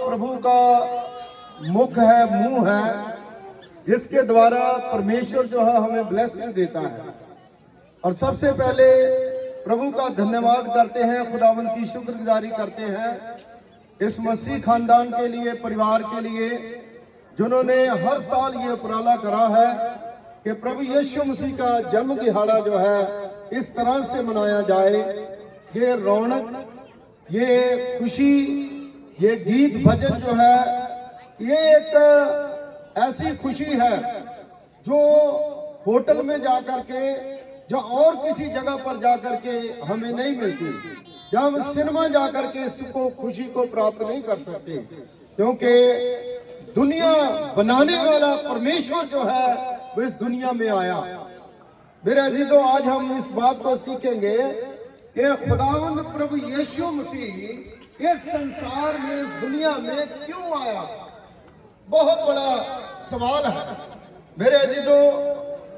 प्रभु का मुख है, मुंह है, जिसके द्वारा परमेश्वर जो है हमें ब्लेसिंग देता है। और सबसे पहले प्रभु का धन्यवाद करते हैं, खुदावंद की शुक्रगुजारी करते हैं इस मसीह खानदान के लिए, परिवार के लिए, जिन्होंने हर साल ये उपराला करा है कि प्रभु यीशु मसीह का जन्म दिहाड़ा जो है इस तरह से मनाया जाए। ये रौनक, ये खुशी, ये गीत भजन जो है, ये एक ऐसी खुशी है जो होटल में जाकर के, जो और किसी जगह पर जाकर के हमें नहीं मिलती, जब हम सिनेमा जाकर के इसको खुशी को प्राप्त नहीं कर सकते, क्योंकि दुनिया बनाने वाला परमेश्वर जो है वो इस दुनिया में आया। मेरे अजीजों, आज हम इस बात को सीखेंगे कि खुदावंद प्रभु यीशु मसीह इस संसार में, इस दुनिया में क्यों आया। बहुत बड़ा सवाल है। मेरे अजीजों,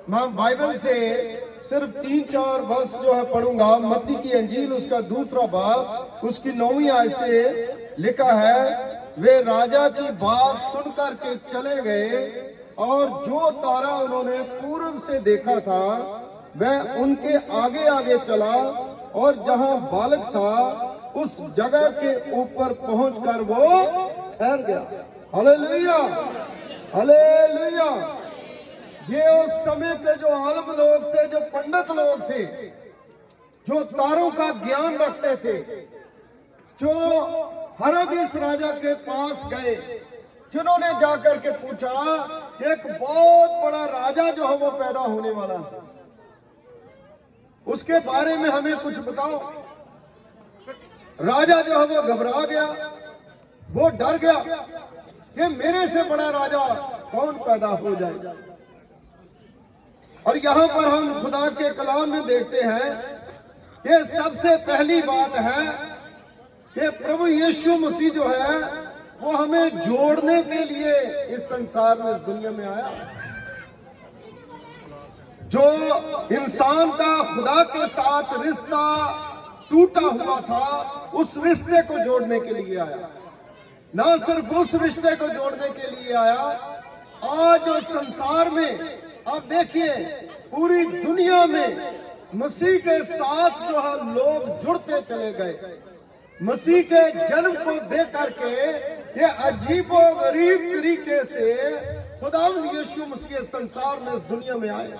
मैं बाइबल से सिर्फ 3-4 वर्ष जो है पढ़ूंगा। मत्ती की अंजील उसका 2 बाब उसकी 9वीं आयत से लिखा है, वे राजा की बात सुनकर के चले गए और जो तारा उन्होंने पूर्व से देखा था वह उनके आगे आगे चला और जहां बालक था उस जगह के ऊपर पहुंचकर वो ठहर गया। Hallelujah, hallelujah. ये उस समय पे जो आलम लोग थे, जो पंडित लोग थे, जो तारों का ज्ञान रखते थे, जो हेरोदेस राजा के पास गए, जिन्होंने जाकर के पूछा एक बहुत बड़ा राजा जो है वो पैदा होने वाला है, उसके बारे में हमें कुछ बताओ। राजा जो है वो घबरा गया, वो डर गया कि मेरे से बड़ा राजा कौन पैदा हो जाए। और यहां पर हम खुदा के कलाम में देखते हैं, ये सबसे पहली बात है कि प्रभु यीशु मसीह जो है वो हमें जोड़ने के लिए इस संसार में, इस दुनिया में आया। जो इंसान का खुदा के साथ रिश्ता टूटा हुआ था, उस रिश्ते को जोड़ने के लिए आया। ना सिर्फ उस रिश्ते को जोड़ने के लिए आया, आज जो संसार में आप देखिए पूरी दुनिया में मसीह के साथ जो है लोग जुड़ते चले गए। मसीह के जन्म को देख करके ये अजीबो गरीब तरीके से खुदावंद यीशु मसीह संसार में, इस दुनिया में आए।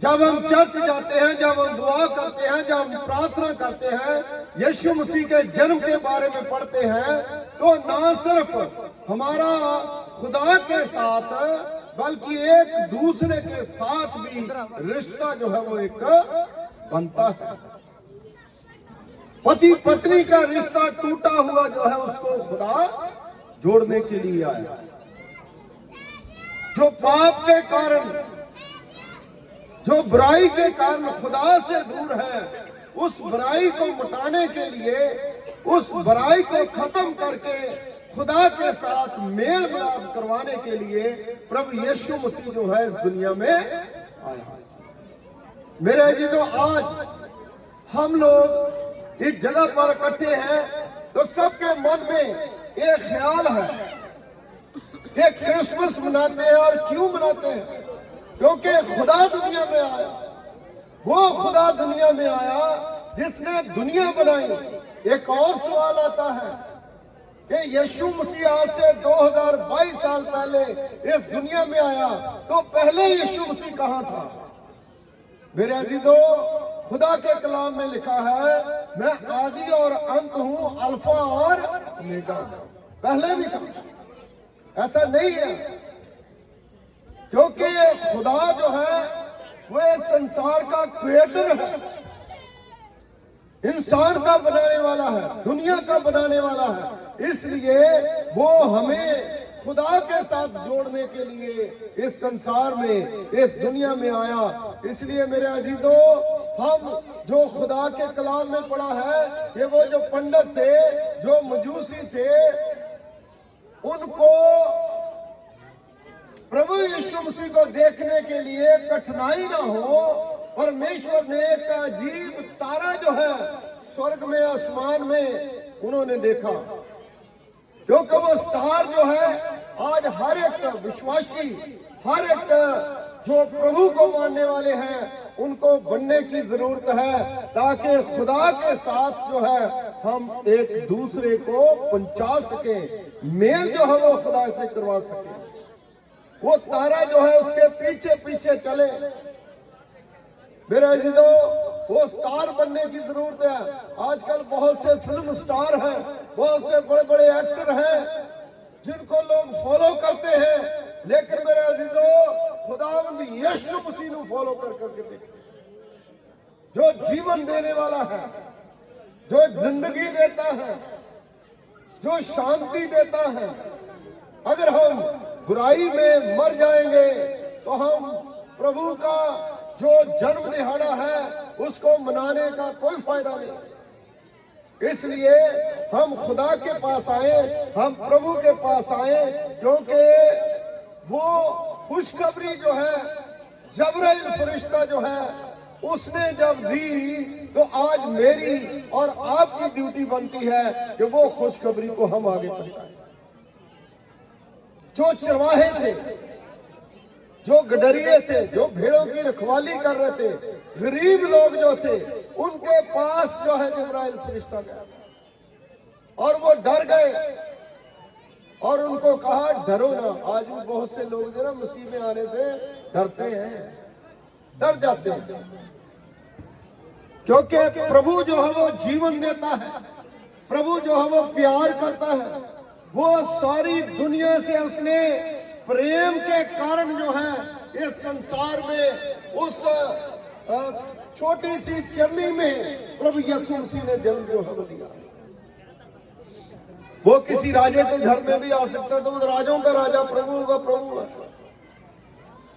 जब हम चर्च जाते हैं, जब हम दुआ करते हैं, जब हम प्रार्थना करते हैं, यीशु मसीह के जन्म के बारे में पढ़ते हैं, तो ना सिर्फ हमारा खुदा के साथ बल्कि एक दूसरे के साथ भी रिश्ता जो है वो एक बनता है। पति पत्नी का रिश्ता टूटा हुआ जो है उसको खुदा जोड़ने के लिए आया। जो पाप के कारण, जो बुराई के कारण खुदा से दूर है, उस बुराई को मिटाने के लिए, उस बुराई को खत्म करके खुदा के साथ मेल मिलाप करवाने के लिए प्रभु यीशु मसीह जो है इस दुनिया में आया। मेरे अजीजों, आज हम लोग इस जगह पर इकट्ठे हैं तो सबके मन में एक ख्याल है कि क्रिसमस मनाते हैं। और क्यों मनाते हैं? क्योंकि खुदा दुनिया में आया। वो खुदा दुनिया में आया जिसने दुनिया बनाई। एक और सवाल आता है कि यीशु मसीह आज से 2022 साल पहले इस दुनिया में आया, तो पहले यीशु मसीह कहां था? मेरे अजीजों, खुदा के कलाम में लिखा है, मैं आदि और अंत हूं, अल्फा और ओमेगा। पहले भी था, ऐसा नहीं है, क्योंकि खुदा जो है वो संसार का क्रिएटर है, इंसान का बनाने वाला है, दुनिया का बनाने वाला है। इसलिए वो हमें खुदा के साथ जोड़ने के लिए इस संसार में, इस दुनिया में आया। इसलिए मेरे अजीजों, हम जो खुदा के कलाम में पढ़ा है कि वो जो पंडित थे, जो मजूसी थे, उनको प्रभु यीशु मसीह को देखने के लिए कठिनाई ना हो, परमेश्वर ने एक अजीब तारा जो है स्वर्ग में, आसमान में उन्होंने देखा, क्योंकि वो स्टार जो है आज हर एक विश्वासी, हर एक जो प्रभु को मानने वाले हैं उनको बनने की जरूरत है, ताकि खुदा के साथ जो है हम एक दूसरे को पहुंचा सके, मेल जो है वो खुदा से करवा सके। वो तारा जो है उसके पीछे पीछे चले। मेरे अजीजों, वो स्टार बनने की जरूरत है। आजकल बहुत से फिल्म स्टार हैं, बहुत से बड़े बड़े एक्टर हैं जिनको लोग फॉलो करते हैं, लेकिन मेरे अजीजों खुदावंद यीशु मसीह को फॉलो कर करके देखें, जो जीवन देने वाला है, जो जिंदगी देता है, जो शांति देता है। अगर हम बुराई में मर जाएंगे तो हम प्रभु का जो जन्म दिहाड़ा है उसको मनाने का कोई फायदा नहीं। इसलिए हम खुदा के पास आए, हम प्रभु के पास आए, क्योंकि वो खुशखबरी जो है जबराइल फरिश्ता जो है उसने जब दी, तो आज मेरी और आपकी ड्यूटी बनती है कि वो खुशखबरी को हम आगे पहुंचाएं। जो चरवाहे थे, जो गडरिये थे, जो भेड़ों की रखवाली कर रहे थे, गरीब लोग जो थे, उनके पास जो है जिब्राइल फरिश्ता गया और वो डर गए और उनको कहा डरो ना। आज भी बहुत से लोग जो ना मसीह में आने से डरते हैं, डर जाते हैं, क्योंकि प्रभु जो है वो जीवन देता है, प्रभु जो है वो प्यार करता है। वो सारी दुनिया से उसने प्रेम के कारण जो है इस संसार में उस छोटी सी चरनी में प्रभु यीशु मसीह ने जन्म जो है लिया। वो किसी राजे के घर में भी आ सकता है, तो वो राजाओं का राजा प्रभु होगा, प्रभु है,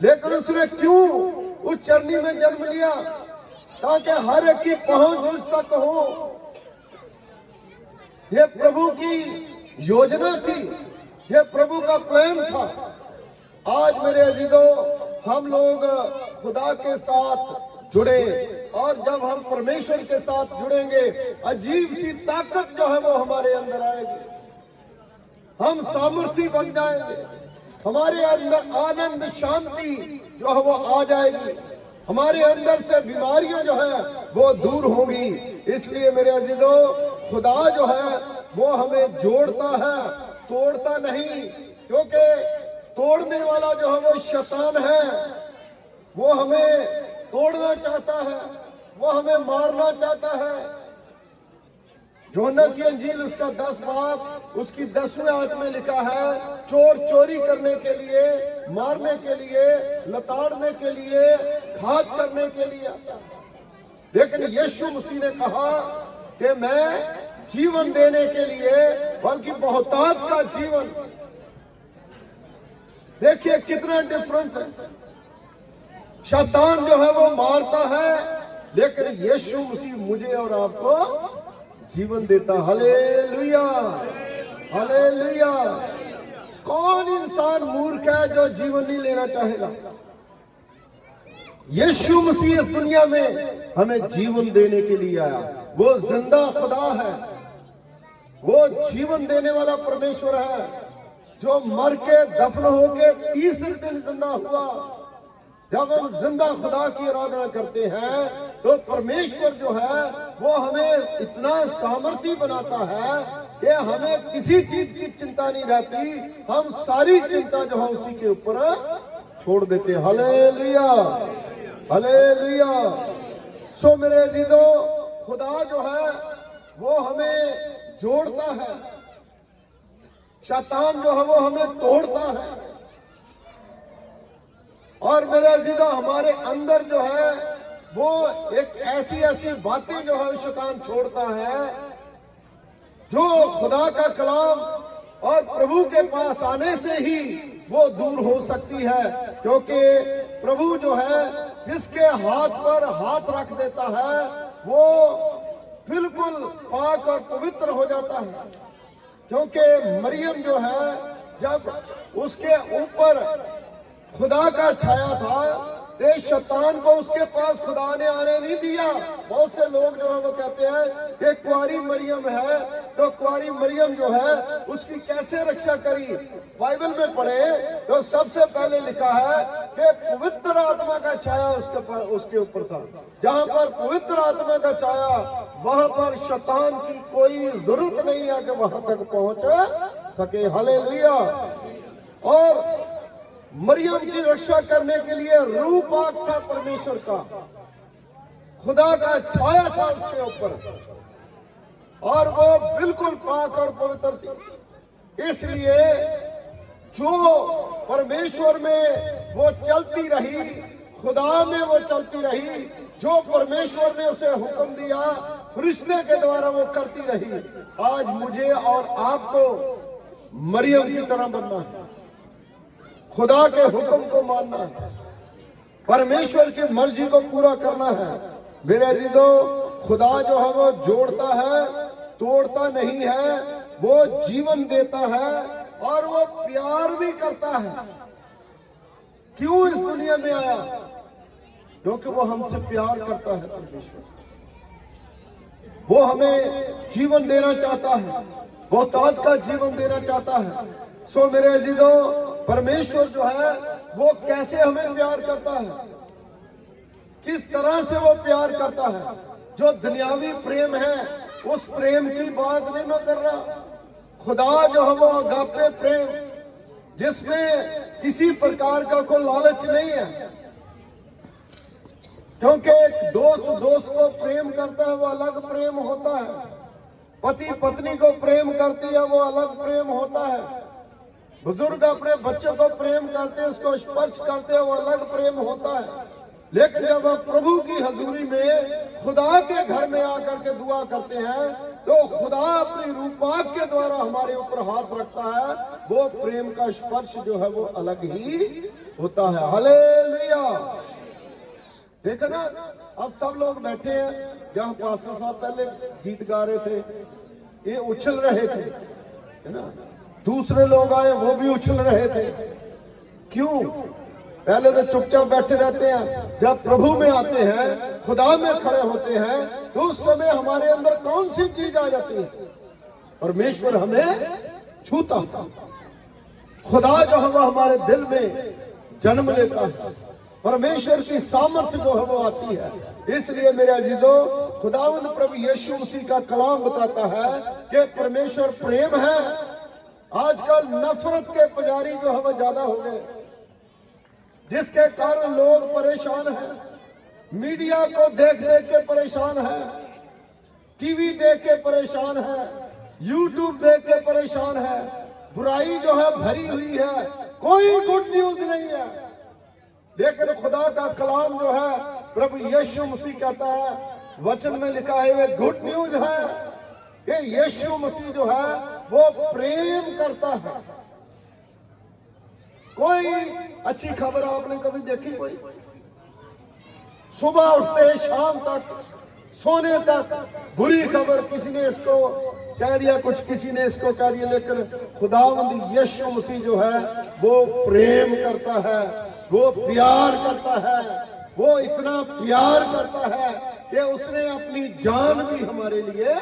लेकिन उसने क्यों उस चरनी में जन्म लिया? ताकि हर एक की पहुंच उस तक हो। ये प्रभु की योजना थी, ये प्रभु का प्लान था। आज मेरे अजीजों, हम लोग खुदा के साथ जुड़े, और जब हम परमेश्वर के साथ जुड़ेंगे अजीब सी ताकत जो है वो हमारे अंदर आएगी, हम सामर्थ्य बन जाएंगे, हमारे अंदर आनंद शांति जो है वो आ जाएगी, हमारे अंदर से बीमारियां जो है वो दूर होंगी। इसलिए मेरे अजीजों, खुदा जो है वो हमें जोड़ता है, तोड़ता नहीं, क्योंकि तोड़ने वाला जो है वो शैतान है। वो हमें तोड़ना चाहता है, वो हमें मारना चाहता है। योना की अंजील उसका 10 बाब उसकी 10वें आयत में लिखा है, चोर चोरी करने के लिए, मारने के लिए, लताड़ने के लिए, घात करने के लिए आता है। लेकिन यीशु मसीह ने कहा कि मैं जीवन देने के लिए, बल्कि बहुतायत का जीवन। देखिए कितना डिफरेंस है। शैतान जो है वो मारता है, लेकिन यीशु मसीह मुझे और आपको जीवन देता। Hallelujah, hallelujah. कौन इंसान मूर्ख है जो जीवन नहीं लेना चाहेगा? यीशु मसीह इस दुनिया में हमें जीवन देने के लिए आया। वो जिंदा खुदा है, वो जीवन देने वाला परमेश्वर है, जो मर के दफन होके तीसरे दिन जिंदा हुआ। जब हम जिंदा खुदा की आराधना करते हैं तो परमेश्वर जो है वो हमें इतना सामर्थ्य बनाता है कि हमें किसी चीज की चिंता नहीं रहती। हम सारी चिंता जो है उसी के ऊपर छोड़ देते हैं। Hallelujah, hallelujah. सो मेरे अजीजों, खुदा जो है वो हमें जोड़ता है, शैतान जो है वो हमें तोड़ता है। और मेरे अजीजों, हमारे अंदर जो है वो एक ऐसी ऐसी बातें जो है शैतान छोड़ता है, जो खुदा का कलाम और प्रभु के पास आने से ही वो दूर हो सकती है। क्योंकि प्रभु जो है जिसके हाथ पर हाथ रख देता है वो बिल्कुल पाक और पवित्र हो जाता है। क्योंकि मरियम जो है, जब उसके ऊपर खुदा का छाया था ये शैतान को उसके पास खुदा ने आने नहीं दिया। बहुत से लोग जो है वो कहते हैं कि कुंवारी मरियम है, तो कुंवारी मरियम जो है उसकी कैसे रक्षा करी। बाइबल में पढ़े तो सबसे पहले लिखा है कि पवित्र आत्मा का छाया उसके ऊपर था। जहां पर पवित्र आत्मा का छाया, वहां पर शैतान की कोई जरूरत नहीं है कि वहां तक पहुंच सके। हालेलुया। और मरियम की रक्षा करने के लिए रूपाक था परमेश्वर का, खुदा का छाया था उसके ऊपर, और वो बिल्कुल पाक और पवित्र थी। इसलिए जो परमेश्वर में वो चलती रही, खुदा में वो चलती रही, जो परमेश्वर ने उसे हुक्म दिया फरिश्ते के द्वारा वो करती रही। आज मुझे और आपको मरियम की तरह बनना है, खुदा के हुक्म को मानना है, परमेश्वर की मर्जी को पूरा करना है। मेरे अजीजों, खुदा जो है वो जोड़ता है, तोड़ता नहीं है, वो जीवन देता है और वो प्यार भी करता है। क्यों इस दुनिया में आया? क्योंकि वो हमसे प्यार करता है। परमेश्वर वो हमें जीवन देना चाहता है, बहुतायत का जीवन देना चाहता है। सो मेरे अजीजों, परमेश्वर जो है वो कैसे हमें प्यार करता है, किस तरह से वो प्यार करता है। जो दुनियावी प्रेम है उस प्रेम की बात नहीं मैं कर रहा। खुदा जो है वो अगापे प्रेम, जिसमें किसी प्रकार का कोई लालच नहीं है। क्योंकि एक दोस्त को प्रेम करता है वो अलग प्रेम होता है, पति पत्नी को प्रेम करती है वो अलग प्रेम होता है, बुजुर्ग अपने बच्चों को प्रेम करते हैं, उसको स्पर्श करते हैं, वो अलग प्रेम होता है। लेकिन जब हम प्रभु की हजूरी में खुदा के घर में आकर के दुआ करते हैं तो खुदा अपनी रूपाक के द्वारा हमारे ऊपर हाथ रखता है। वो प्रेम का स्पर्श जो है वो अलग ही होता है। हालेलुया। देखो ना, अब सब लोग बैठे हैं, जहाँ पास्टर साहब पहले गीत गा रहे थे, ये उछल रहे थे, है ना। दूसरे लोग आए, वो भी उछल रहे थे। क्यों? पहले तो चुपचाप बैठे रहते हैं, जब प्रभु में आते हैं, खुदा में खड़े होते हैं, तो उस समय हमारे अंदर कौन सी चीज आ जाती है? परमेश्वर हमें छूता था। खुदा जो है वो हमारे दिल में जन्म लेता है, परमेश्वर की सामर्थ्य जो है वो आती है। इसलिए मेरे अजीजों, खुदावंद प्रभु यीशु मसीह का कलाम बताता है कि परमेश्वर प्रेम है। आजकल नफरत के पुजारी जो है वो ज्यादा हो गए, जिसके कारण लोग परेशान हैं। मीडिया को देख देख के परेशान है, टीवी देख के परेशान है, यूट्यूब देख के परेशान है। बुराई जो है भरी हुई है, कोई गुड न्यूज नहीं है। लेकिन खुदा का कलाम जो है प्रभु यीशु मसीह कहता है, वचन में लिखा है, वे गुड न्यूज है कि यीशु मसीह जो है वो प्रेम करता है। कोई अच्छी खबर आपने कभी देखी? कोई सुबह उठते शाम तक, सोने तक बुरी खबर, किसी ने इसको कह दिया, कुछ किसी ने इसको कह दिया। लेकिन खुदावंद यीशु मसीह जो है वो प्रेम करता है, वो प्यार करता है, वो इतना प्यार करता है कि उसने अपनी जान भी हमारे लिए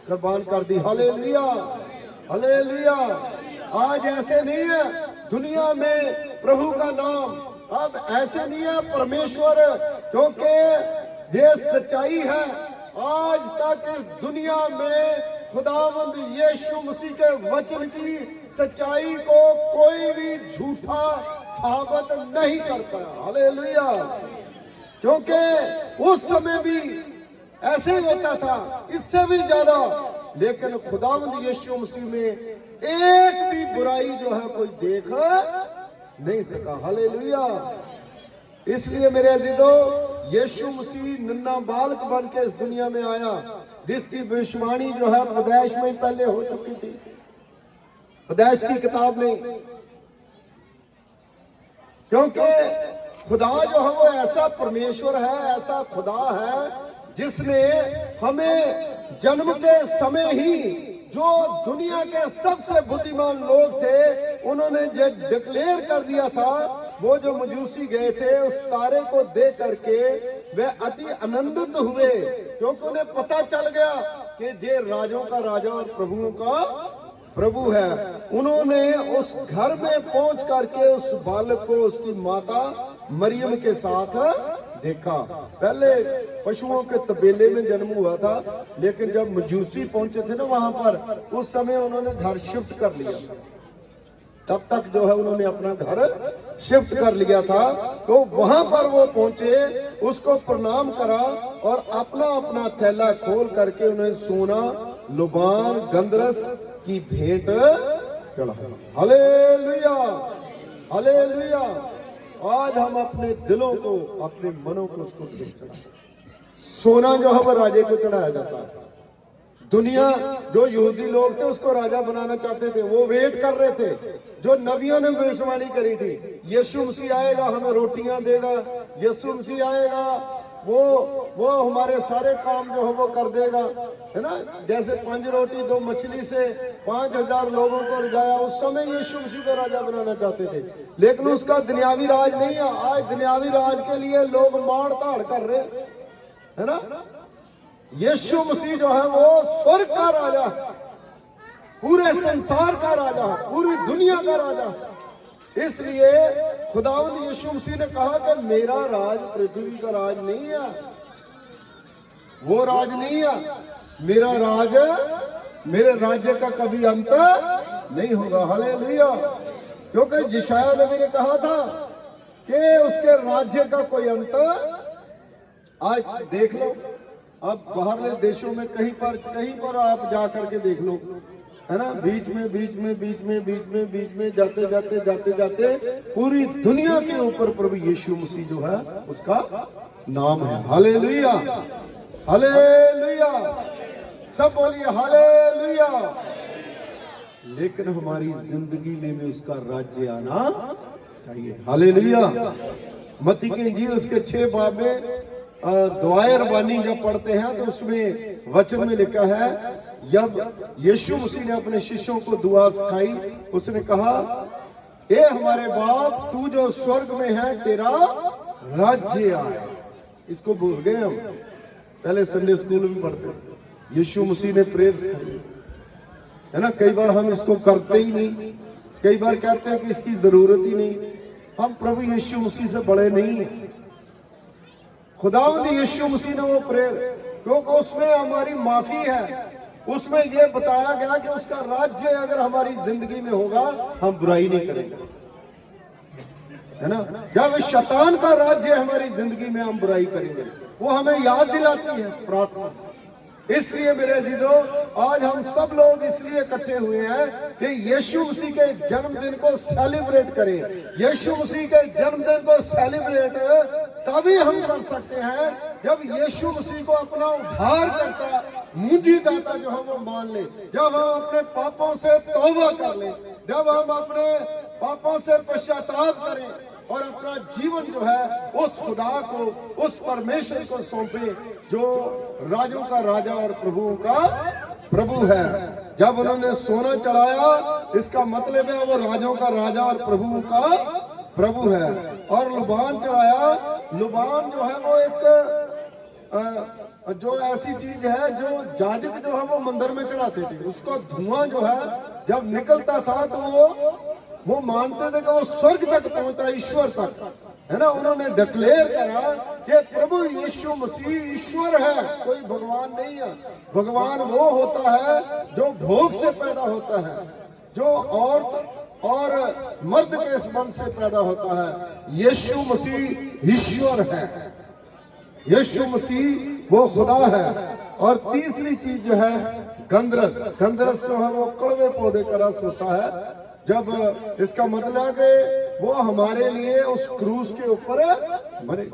कुर्बान कर दी। Hallelujah, hallelujah. आज ऐसे नहीं है दुनिया में प्रभु का नाम, अब ऐसे नहीं है परमेश्वर, क्योंकि ये सच्चाई है। आज तक इस दुनिया में खुदावंद यीशु मसीह के वचन की सच्चाई को कोई भी झूठा साबित नहीं कर पाया। हालेलुया। क्योंकि उस समय भी ऐसे ही होता था, इससे भी ज्यादा। लेकिन खुदावंद यीशु मसीह में एक भी बुराई जो है कोई देख नहीं सका। हालेलुया। इसलिए मेरे अजीजों, यीशु मसीह नन्हा बालक बन के इस दुनिया में आया, जिसकी भविष्यवाणी जो है पैदाइश में पहले हो चुकी थी, पैदाइश की किताब में। क्योंकि खुदा जो है वो ऐसा परमेश्वर है, ऐसा खुदा है, जिसने हमें जन्म के समय ही, जो दुनिया के सबसे बुद्धिमान लोग थे, उन्होंने जो डिक्लेयर कर दिया था वो जो मजूसी गए थे उस तारे को देख करके वे अति आनंदित हुए, क्योंकि उन्हें पता चल गया कि ये राजों का राजा और प्रभुओं का प्रभु है। उन्होंने उस घर में पहुंच करके उस बालक को उसकी माता मरियम के साथ देखा। पहले पशुओं के तबेले में जन्म हुआ था, लेकिन जब मजूसी पहुंचे थे ना वहां पर, उस समय उन्होंने घर शिफ्ट कर लिया। तब तक जो है उन्होंने अपना घर शिफ्ट कर लिया था। तो वहां पर वो पहुंचे, उसको प्रणाम करा और अपना अपना थैला खोल करके उन्हें सोना, लुबान, गंधरस की भेंट चढ़ाई। Hallelujah, hallelujah. आज हम अपने दिलों को, अपने मनों को उसको चढ़ाएं। सोना जो है वो राजे को चढ़ाया जाता है। दुनिया, जो यहूदी लोग थे उसको राजा बनाना चाहते थे, वो वेट कर रहे थे। जो नबियों ने भविष्यवाणी करी थी, यीशु मसीह आएगा, हमें रोटियां देगा, यीशु मसीह आएगा, वो हमारे सारे काम जो है वो कर देगा, है ना। जैसे 5 रोटी 2 मछली से 5000 लोगों को रिझाया, उस समय यीशु मसीह को राजा बनाना चाहते थे। लेकिन उसका दुनियावी राज नहीं है। आज दुनियावी राज के लिए लोग मार धाड़ कर रहे, है ना। यीशु मसीह जो है वो स्वर्ग का राजा है, पूरे संसार का राजा है, पूरी दुनिया का राजा है। इसलिए खुदावंद यीशु मसीह ने कहा कि मेरा राज पृथ्वी का राज नहीं है, वो राज नहीं है। मेरा राज, मेरे राज्य का कभी अंत नहीं होगा। हालेलुया। क्योंकि यशायाह नबी ने कहा था कि उसके राज्य का कोई अंत, आज देख लो, अब बाहरले देशों में कहीं पर आप जा करके देख लो, है ना, बीच में जाते पूरी दुनिया के ऊपर प्रभु यीशु मसीह जो है उसका नाम है। Hallelujah, hallelujah. सब बोलिए हालेलुया। लेकिन हमारी जिंदगी में भी उसका राज्य आना चाहिए। हालेलुया। मत्ती की इंजील उसके 6 बाब में दुआए रबानी जब पढ़ते हैं तो उसमें वचन में लिखा है, जब यीशु मसीह ने अपने शिष्यों को दुआ सिखाई, उसने कहा, ए हमारे बाप, तू जो स्वर्ग में है, तेरा राज्य आए। इसको भूल गए हम, पहले संडे स्कूल में पढ़ते। यीशु मसीह ने प्रेयर सिखाई, है ना। कई बार हम इसको करते ही नहीं, कई बार कहते हैं कि इसकी जरूरत ही नहीं। हम प्रभु यीशु मसीह से बड़े नहीं हैं। खुदावंद यीशु मसीह ने वो प्रेयर, क्योंकि उसमें हमारी माफी है, उसमें ये बताया गया कि उसका राज्य अगर हमारी जिंदगी में होगा, हम बुराई नहीं करेंगे, है ना। जब शैतान का राज्य हमारी जिंदगी में, हम बुराई करेंगे। वो हमें याद दिलाती है प्रार्थना। इसलिए मेरे अजीजों, आज हम सब लोग इसलिए इकट्ठे हुए हैं कि यीशु मसीह के जन्मदिन को सेलिब्रेट करें। यीशु मसीह के जन्मदिन को सेलिब्रेट तभी हम कर सकते हैं जब यीशु मसीह को अपना उद्धारकर्ता, मुक्तिदाता जो है वो मान ले, जब हम अपने पापों से तौबा कर ले, जब हम अपने पापों से पश्चाताप करें और अपना जीवन जो है उस खुदा को, उस परमेश्वर को सौंपे जो राजों का राजा और प्रभुओं का प्रभु है। जब उन्होंने सोना चढ़ाया, इसका मतलब है वो राजों का राजा और प्रभुओं का प्रभु है। और लुबान चढ़ाया, लुबान जो है वो एक जो ऐसी चीज है जो जाजक जो है वो मंदिर में चढ़ाते थे। उसका धुआं जो है जब निकलता था तो वो मानते थे कि वो स्वर्ग तक पहुंचता, ईश्वर तक, है ना। उन्होंने डिक्लेयर करा कि प्रभु यीशु मसीह ईश्वर है, कोई भगवान नहीं है। भगवान वो होता है जो भोग से पैदा होता है, जो औरत और मर्द के संबंध से पैदा होता है। यीशु मसीह ईश्वर है, यीशु मसीह वो खुदा है। और तीसरी चीज जो है गंधरस। गंधरस जो है वो कड़वे पौधे का रस होता है। जब इसका मतलब कि वो हमारे लिए उस क्रूस के ऊपर मरे,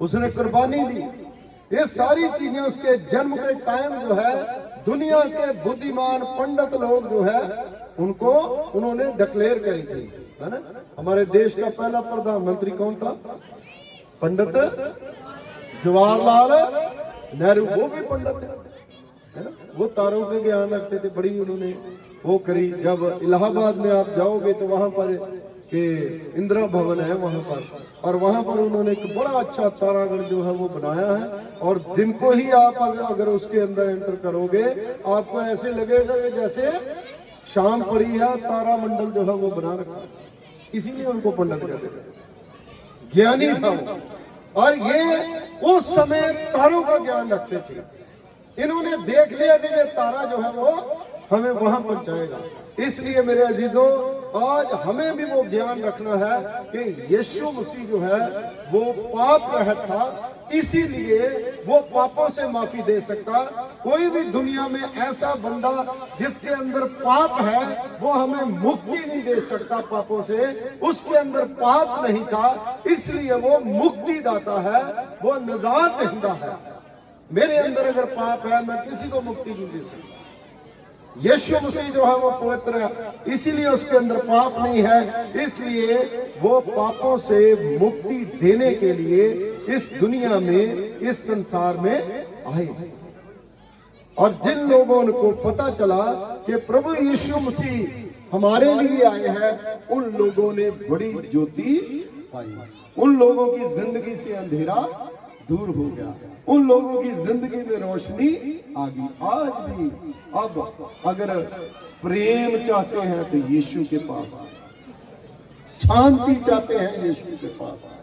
उसने कुर्बानी दी। ये सारी चीजें उसके जन्म के टाइम जो है दुनिया के बुद्धिमान पंडित लोग जो है उनको उन्होंने डिक्लेयर करी थी, है ना। हमारे देश का पहला प्रधानमंत्री कौन था? पंडित जवाहरलाल नेहरू। वो भी पंडित है ना। वो तारों पे ज्ञान रखते थे, बड़ी उन्होंने वो करी। जब इलाहाबाद में आप जाओगे तो वहां पर कि इंदिरा भवन है वहां पर, और वहां पर उन्होंने एक बड़ा अच्छा तारागढ़ जो है वो बनाया है। और दिन को ही आप अगर उसके अंदर एंटर करोगे आपको ऐसे लगेगा कि जैसे शाम पड़ी है, तारा मंडल जो है वो बना रखा है। इसीलिए उनको पंडित कहते थे, ज्ञानी था वो। और ये उस समय तारों का ज्ञान रखते थे। इन्होंने देख लिया कि ये तारा जो है वो हमें वहां पहुंचाएगा। इसलिए मेरे अजीजों, आज हमें भी वो ज्ञान रखना है कि यीशु मसीह जो है वो पाप रहित था, इसीलिए वो पापों से माफी दे सकता। कोई भी दुनिया में ऐसा बंदा जिसके अंदर पाप है वो हमें मुक्ति नहीं दे सकता पापों से। उसके अंदर पाप नहीं था, इसलिए वो मुक्ति दाता है, वो निजात दहिंदा है। मेरे अंदर अगर पाप है मैं किसी को मुक्ति नहीं दे सकता। यीशु मसीह जो है वो पवित्र है, इसीलिए उसके अंदर पाप नहीं है, इसलिए वो पापों से मुक्ति देने के लिए इस दुनिया में, इस संसार में आए। और जिन लोगों को पता चला कि प्रभु यीशु मसीह हमारे लिए आए हैं, उन लोगों ने बड़ी ज्योति पाई। उन लोगों की जिंदगी से अंधेरा दूर हो गया, उन लोगों की जिंदगी में रोशनी आ गई। आज भी अब अगर प्रेम चाहते हैं तो यीशु के पास आए, शांति चाहते हैं यीशु के पास आए,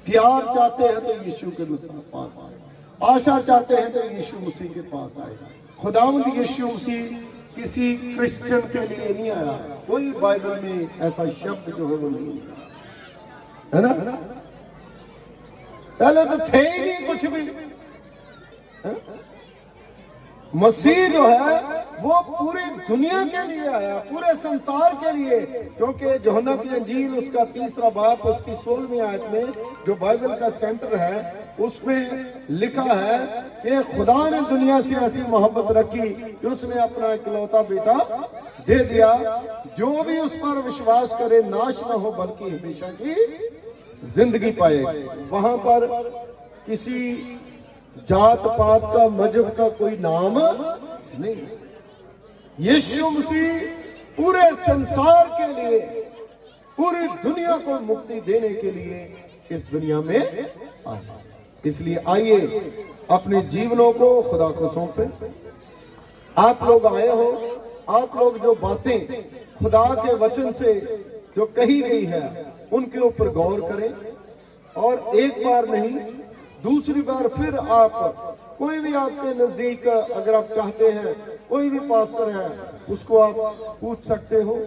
प्यार चाहते हैं तो यीशु के पास आए, आशा चाहते हैं तो यीशु मसीह के पास आए। खुदावंद यीशु मसीह किसी क्रिश्चियन के लिए नहीं आया। कोई बाइबल में ऐसा शब्द जो है वो नहीं है ना। पहले तो थे ही नहीं कुछ भी। मसीह जो है वो पूरी दुनिया के लिए आया, पूरे संसार के लिए। क्योंकि यूहन्ना की अंजील उसका 3रा बाब उसकी 16वीं आयत में जो बाइबल का सेंटर है, उसमें लिखा है कि खुदा ने दुनिया से ऐसी मोहब्बत रखी कि उसने अपना इकलौता बेटा दे दिया, जो भी उस पर विश्वास करे नाश न हो बल्कि हमेशा की जिंदगी पाए। वहां पर किसी जात पात का, मजहब का कोई नाम नहीं। यीशु मसीह पूरे संसार के लिए, पूरी दुनिया को मुक्ति देने के लिए इस दुनिया में आए। इसलिए आइए अपने जीवनों को खुदा को सौंपे। आप लोग आए हो, आप लोग जो बातें खुदा के वचन से जो कही गई है उनके ऊपर गौर करें, और एक बार नहीं दूसरी बार फिर आप कोई भी आपके नजदीक अगर आप चाहते हैं, कोई भी पास्टर है उसको आप पूछ सकते हो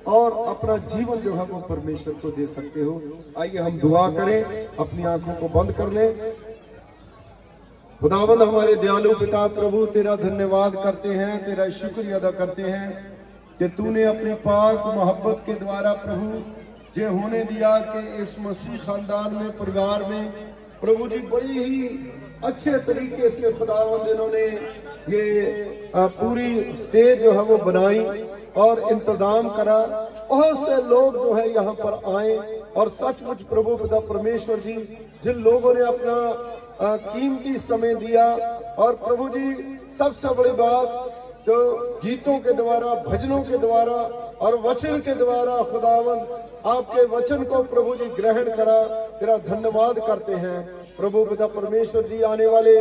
और अपना जीवन जो है वो परमेश्वर को दे सकते हो। आइए हम दुआ करें, अपनी आंखों को बंद कर लें। खुदावंद हमारे दयालु पिता प्रभु, तेरा धन्यवाद करते हैं, तेरा शुक्रिया अदा करते हैं कि तूने अपने पाक मोहब्बत के द्वारा प्रभु जे होने दिया कि इस मसीह खानदान में, परिवार में प्रभु जी बड़ी ही अच्छे तरीके से खुदावंद इन्होंने ये पूरी स्टेज जो है वो बनाई और इंतजाम करा। बहुत से लोग जो है यहाँ पर आए और सचमुच प्रभु पिता परमेश्वर जी, जिन लोगों ने अपना कीमती समय दिया, और प्रभु जी सबसे बड़ी बात तो गीतों के द्वारा, भजनों के द्वारा और वचन के द्वारा खुदावंद आपके वचन को प्रभु जी ग्रहण करा, तेरा धन्यवाद करते हैं प्रभु पिता परमेश्वर जी। आने वाले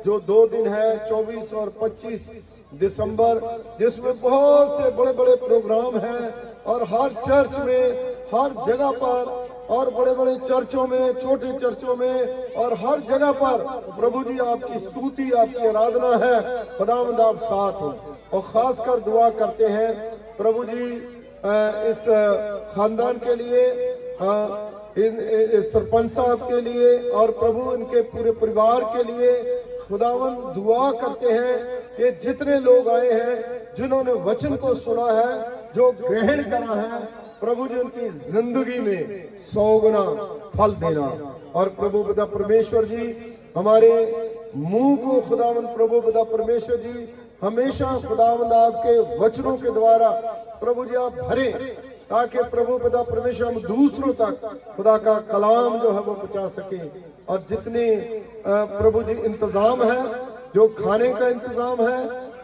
जो 2 दिन है 24 और 25 दिसंबर, जिसमें बहुत से बड़े बड़े प्रोग्राम हैं और हर चर्च में, हर जगह पर, और बड़े बड़े चर्चों में, छोटे चर्चों में और हर जगह पर प्रभु जी आपकी स्तुति, आपकी आराधना है। खुदावंद आप साथ हो, और खासकर दुआ करते हैं प्रभु जी इस खानदान के लिए, इस सरपंच साहब के लिए और प्रभु इनके पूरे परिवार के लिए। खुदावंद दुआ करते हैं कि जितने लोग आए हैं, जिन्होंने वचन को सुना है, जो ग्रहण करा है, प्रभु जी उनकी जिंदगी में 100 गुना फल देना। और प्रभु पिता परमेश्वर जी हमारे मुंह को खुदावंद प्रभु पिता परमेश्वर जी हमेशा खुदावंद आपके वचनों के द्वारा प्रभु जी आप भरे, ताकि प्रभु पिता परमेश्वर हम दूसरों तक खुदा का कलाम जो है वो पहुंचा सके। और जितने प्रभु जी इंतजाम है, जो खाने का इंतजाम है,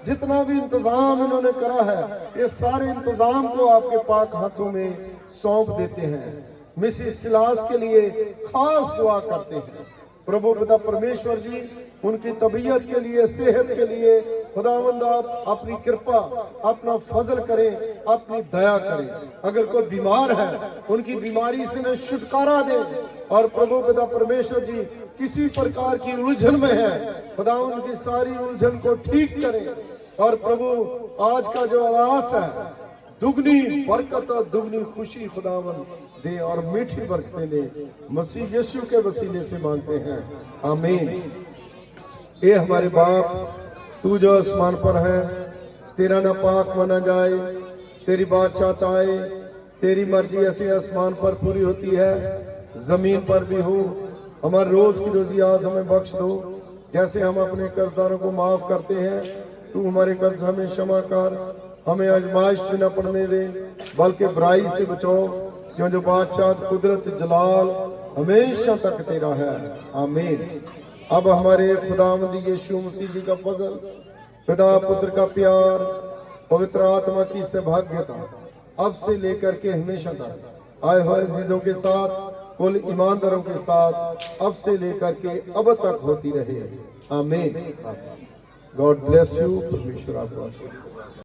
जितना भी इंतजाम इन्होंने करा है, ये सारे इंतजाम को आपके पाक हाथों में सौंप देते हैं। मिसिस सिलास के लिए खास दुआ करते हैं। प्रभु पिता परमेश्वर जी उनकी तबीयत के लिए, सेहत के लिए खुदावंद आप अपनी कृपा, अपना फजल करें, अपनी दया करें। अगर कोई बीमार है, उनकी बीमारी से न छुटकारा दें। और प्रभु पिता परमेश्वर जी किसी प्रकार की उलझन में है, खुदावंद की सारी उलझन को ठीक करें। और प्रभु आज का जो आवास है, दुगनी बरकत और दुगनी खुशी खुदावंद दे और मीठी बरकतें दे। मसीह यीशु के वसीले से मांगते हैं, आमीन। ये हमारे बाप, तू जो आसमान पर है, तेरा ना पाक माना जाए, तेरी बादशाहत आए, तेरी मर्जी ऐसे आसमान पर पूरी होती है, जमीन पर भी हो। हमारे रोज की रोजी आज हमें बख्श दो, जैसे हम अपने कर्जदारों को माफ करते हैं। तू हमारे कर्ज हमें क्षमा कर, हमें आजमाइश में न पड़ने दे, बल्कि बुराई से बचाओ, क्यों जो बादशाह, कुदरत, जलाल हमेशा तक तेरा है, आमीन। अब हमारे खुदावंद यीशु मसीह जी का फजल, पिता पुत्र का प्यार, पवित्र आत्मा की सौभाग्यता अब से लेकर के हमेशा तक आए हुए अजीजों के साथ, कुल ईमानदारों के साथ अब से लेकर के अब तक होती रहे, आमीन। God bless you. परमेश्वर आपको आशीष दे।